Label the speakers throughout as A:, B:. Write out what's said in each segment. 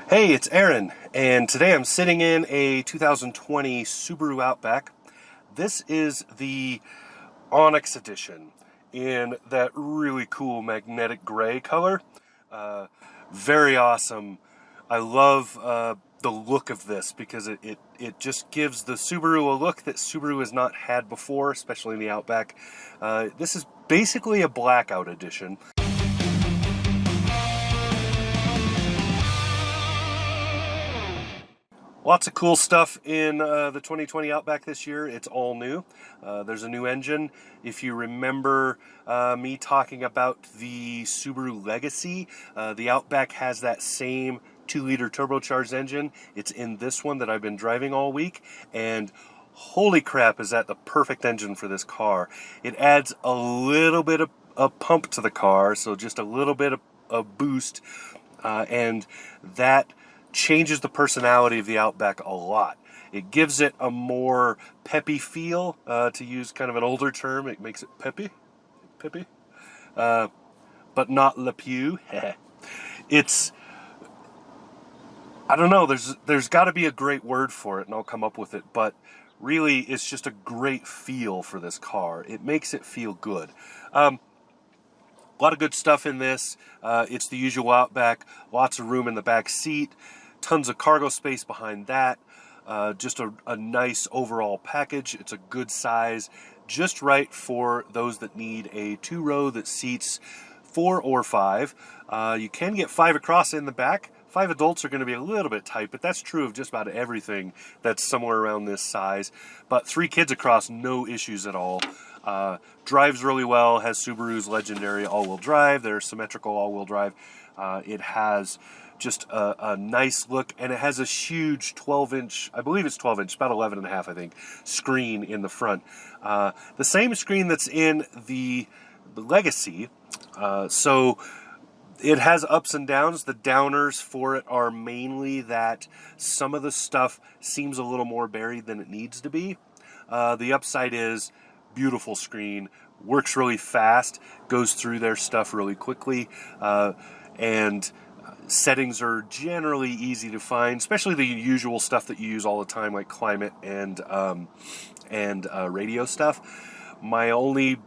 A: Hey, it's Aaron, and today I'm sitting in a 2020 Subaru Outback. This is the Onyx edition in that really cool magnetic gray color. Very awesome. I love the look of this because it just gives the Subaru a look that Subaru has not had before, especially in the Outback. This is basically a blackout edition. Lots of cool stuff in the 2020 Outback this year. It's all new. There's a new engine. If you remember me talking about the Subaru Legacy, the Outback has that same 2-liter turbocharged engine. It's in this one that I've been driving all week, and holy crap, is that the perfect engine for this car. It adds a little bit of a pump to the car, so just a little bit of a boost, and that changes the personality of the Outback a lot. It gives it a more peppy feel, to use kind of an older term. It makes it peppy, but not Le Pew. It's, I don't know, there's got to be a great word for it, and I'll come up with it, but really it's just a great feel for this car. It makes it feel good. A lot of good stuff in this. It's the usual Outback, lots of room in the back seat, tons of cargo space behind that. Just a nice overall package. It's a good size, just right for those that need a 2-row that seats 4 or 5. You can get 5 across in the back. 5 adults are going to be a little bit tight, but that's true of just about everything that's somewhere around this size. But 3 kids across, no issues at all. Drives really well, has Subaru's legendary all-wheel drive, their symmetrical all-wheel drive. It has just a nice look, and it has a huge 12-inch, I believe it's 12-inch, about 11 and a half, I think, screen in the front. The same screen that's in the Legacy, so it has ups and downs. The downers for it are mainly that some of the stuff seems a little more buried than it needs to be. The upside is beautiful screen, works really fast, goes through their stuff really quickly, and settings are generally easy to find, especially the usual stuff that you use all the time, like climate and radio stuff. My only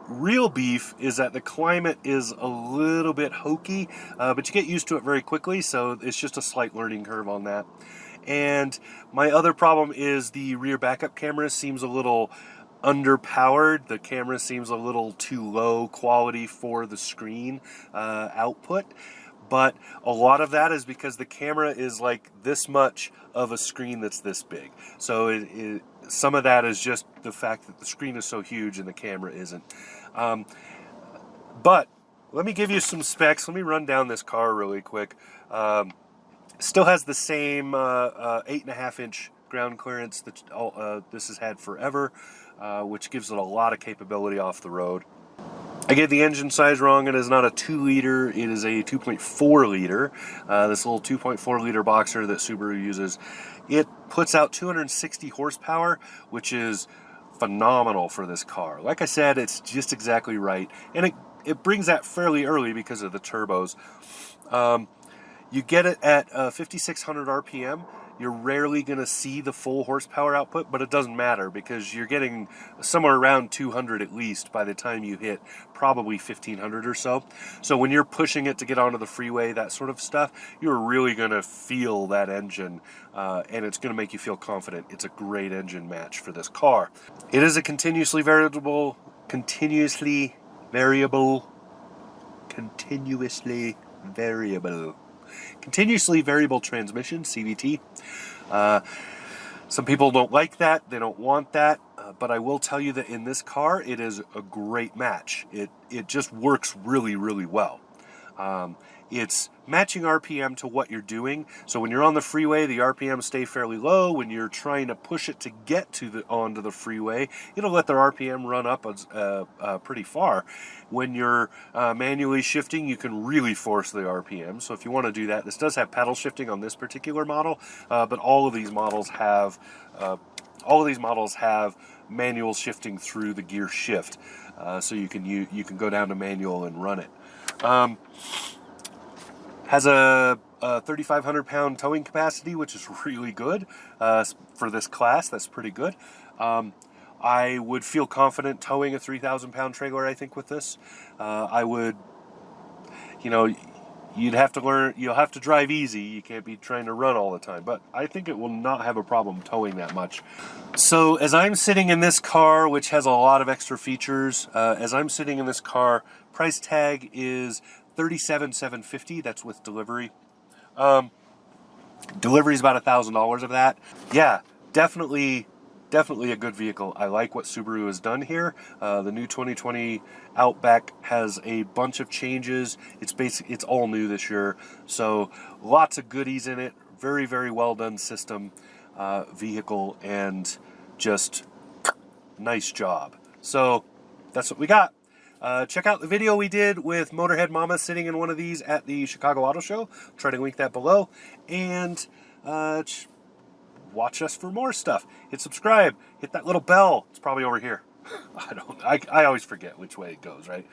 A: real beef is that the climate is a little bit hokey, but you get used to it very quickly, so it's just a slight learning curve on that. And my other problem is the rear backup camera seems a little underpowered. The camera seems a little too low quality for the screen output. But a lot of that is because the camera is like this much of a screen that's this big. So some of that is just the fact that the screen is so huge and the camera isn't. But let me give you some specs. Let me run down this car really quick. Still has the same 8.5-inch ground clearance that this has had forever, which gives it a lot of capability off the road. I get the engine size wrong. It is not a 2-liter, it is a 2.4-liter. This little 2.4-liter boxer that Subaru uses. It puts out 260 horsepower, which is phenomenal for this car. Like I said, it's just exactly right. And it brings that fairly early because of the turbos. You get it at 5,600 RPM. You're rarely going to see the full horsepower output, but it doesn't matter because you're getting somewhere around 200 at least by the time you hit probably 1,500 or so. So when you're pushing it to get onto the freeway, that sort of stuff, you're really going to feel that engine, and it's going to make you feel confident. It's a great engine match for this car. It is a continuously variable transmission, CVT. Some people don't like that. They don't want that. But I will tell you that in this car, it is a great match. It just works really, really well. It's matching RPM to what you're doing. So when you're on the freeway, the RPM stay fairly low. When you're trying to push it to get onto the freeway, it'll let the RPM run up pretty far. When you're manually shifting, you can really force the RPM. So if you want to do that, this does have paddle shifting on this particular model, but all of these models have manual shifting through the gear shift, so you can go down to manual and run it. Has a 3,500 pound towing capacity, which is really good for this class. That's pretty good. I would feel confident towing a 3,000 pound trailer, I think, with this. I would, you know, you'll have to drive easy. You can't be trying to run all the time. But I think it will not have a problem towing that much. So as I'm sitting in this car, which has a lot of extra features, as I'm sitting in this car, price tag is $37,750. That's with delivery. Delivery is about $1,000 of that. Yeah, definitely a good vehicle. I like what Subaru has done here. The new 2020 Outback has a bunch of changes. It's all new this year, so lots of goodies in it. Very, very well done system, vehicle, and just nice job. So that's what we got. Check out the video we did with Motorhead Mama sitting in one of these at the Chicago Auto Show. I'll try to link that below. And watch us for more stuff. Hit subscribe. Hit that little bell. It's probably over here. I always forget which way it goes, right?